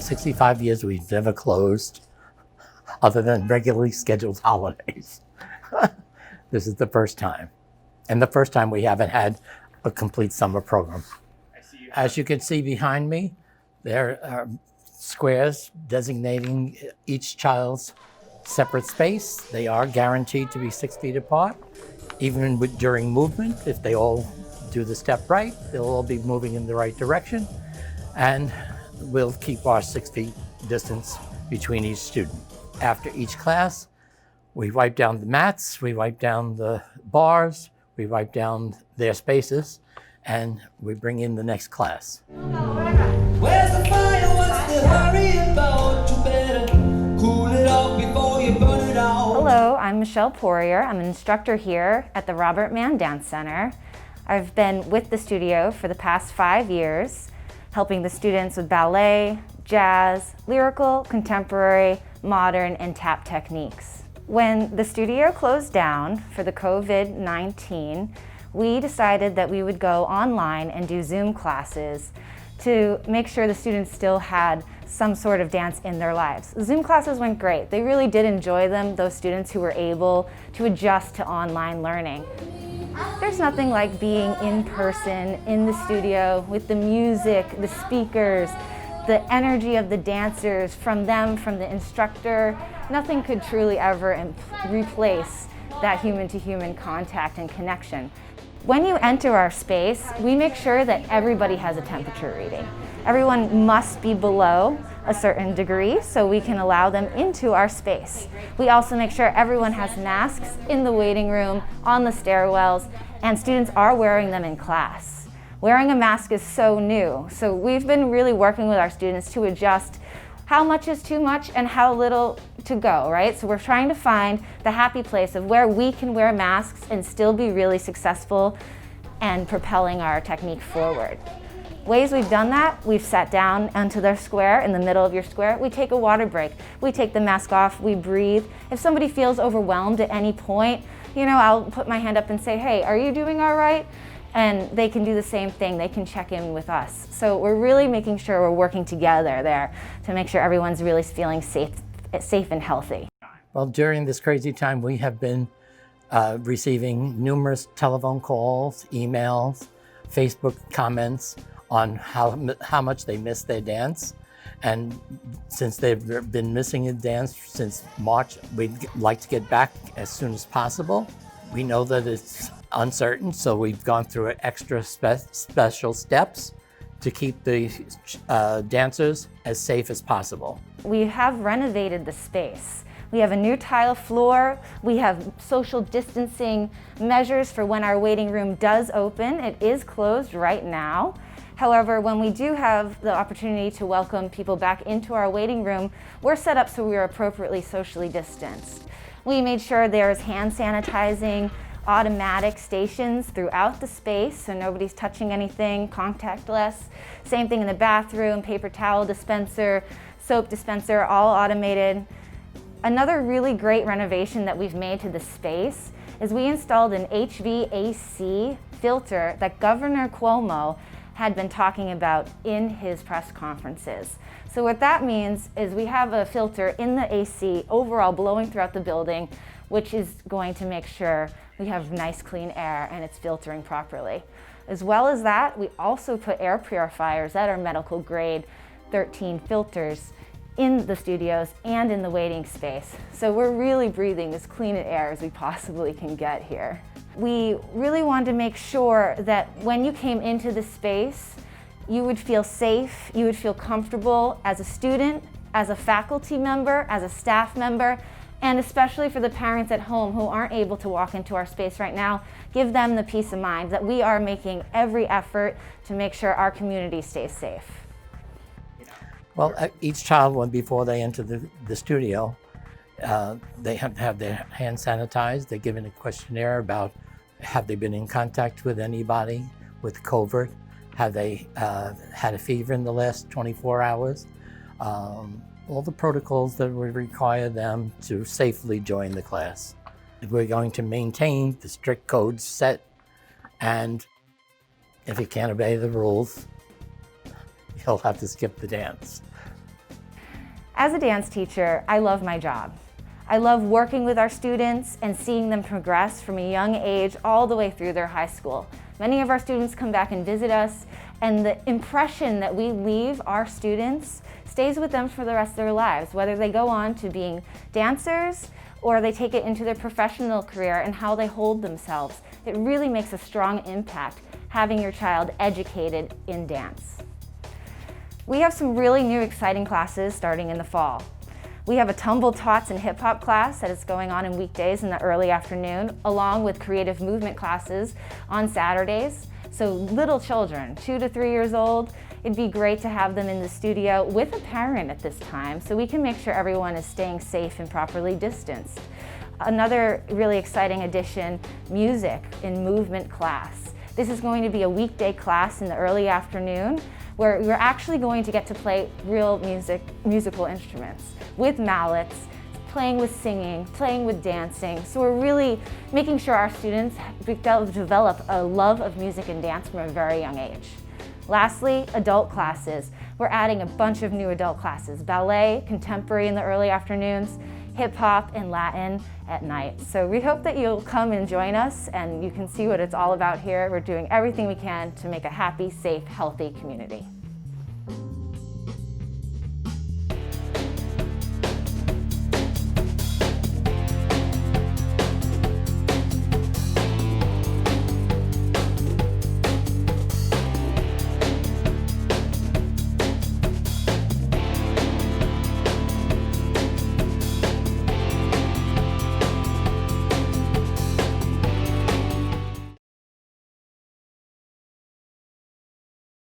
65 years we've never closed, other than regularly scheduled holidays. This is the first time. And the first time we haven't had a complete summer program. As you can see behind me, there are squares designating each child's separate space. They are guaranteed to be 6 feet apart. Even during movement, if they all do the step right, they'll all be moving in the right direction. And we'll keep our 6 feet distance between each student. After each class, we wipe down the mats, we wipe down the bars, we wipe down their spaces, and we bring in the next class. Where's the fire? What's the hurry about? You better cool it off before you burn it out. Hello, I'm Michelle Poirier. I'm an instructor here at the Robert Mann Dance Center. I've been with the studio for the past 5 years, helping the students with ballet, jazz, lyrical, contemporary, modern, and tap techniques. When the studio closed down for the COVID-19, we decided that we would go online and do Zoom classes to make sure the students still had some sort of dance in their lives. Zoom classes went great. They really did enjoy them, those students who were able to adjust to online learning. There's nothing like being in person, in the studio, with the music, the speakers, the energy of the dancers, from them, from the instructor. Nothing could truly ever replace that human-to-human contact and connection. When you enter our space, we make sure that everybody has a temperature reading. Everyone must be below a certain degree so we can allow them into our space. We also make sure everyone has masks in the waiting room, on the stairwells, and students are wearing them in class. Wearing a mask is so new, so we've been really working with our students to adjust how much is too much and how little to go, right? So we're trying to find the happy place of where we can wear masks and still be really successful and propelling our technique forward. Ways we've done that, we've sat down onto their square, in the middle of your square, we take a water break. We take the mask off, we breathe. If somebody feels overwhelmed at any point, I'll put my hand up and say, hey, are you doing all right? And they can do the same thing, they can check in with us. So we're really making sure we're working together there to make sure everyone's really feeling safe and healthy. Well, during this crazy time, we have been receiving numerous telephone calls, emails, Facebook comments on how much they miss their dance. And since they've been missing a dance since March, we'd like to get back as soon as possible. We know that it's uncertain, so we've gone through extra special steps to keep the dancers as safe as possible. We have renovated the space. We have a new tile floor. We have social distancing measures for when our waiting room does open. It is closed right now. However, when we do have the opportunity to welcome people back into our waiting room, we're set up so we're appropriately socially distanced. We made sure there's hand sanitizing, automatic stations throughout the space so nobody's touching anything, contactless. Same thing in the bathroom, paper towel dispenser, soap dispenser, all automated. Another really great renovation that we've made to the space is we installed an HVAC filter that Governor Cuomo had been talking about in his press conferences. So what that means is we have a filter in the AC overall blowing throughout the building, which is going to make sure we have nice clean air and it's filtering properly. As well as that, we also put air purifiers that are medical grade 13 filters in the studios and in the waiting space. So we're really breathing as clean air as we possibly can get here. We really wanted to make sure that when you came into the space, you would feel safe, you would feel comfortable as a student, as a faculty member, as a staff member, and especially for the parents at home who aren't able to walk into our space right now, give them the peace of mind that we are making every effort to make sure our community stays safe. Well, each child, before they enter the studio, they have to have their hands sanitized. They're given a questionnaire about have they been in contact with anybody with COVID? Have they had a fever in the last 24 hours? All the protocols that would require them to safely join the class. We're going to maintain the strict codes set, and if you can't obey the rules, you'll have to skip the dance. As a dance teacher, I love my job. I love working with our students and seeing them progress from a young age all the way through their high school. Many of our students come back and visit us, and the impression that we leave our students stays with them for the rest of their lives, whether they go on to being dancers or they take it into their professional career and how they hold themselves. It really makes a strong impact having your child educated in dance. We have some really new exciting classes starting in the fall. We have a Tumble Tots and Hip Hop class that is going on in weekdays in the early afternoon, along with creative movement classes on Saturdays. So little children, 2 to 3 years old, it'd be great to have them in the studio with a parent at this time so we can make sure everyone is staying safe and properly distanced. Another really exciting addition, music in movement class. This is going to be a weekday class in the early afternoon where we're actually going to get to play real musical instruments with mallets, playing with singing, playing with dancing. So we're really making sure our students develop a love of music and dance from a very young age. Lastly, adult classes. We're adding a bunch of new adult classes, ballet, contemporary in the early afternoons, hip hop, and Latin at night. So we hope that you'll come and join us and you can see what it's all about here. We're doing everything we can to make a happy, safe, healthy community.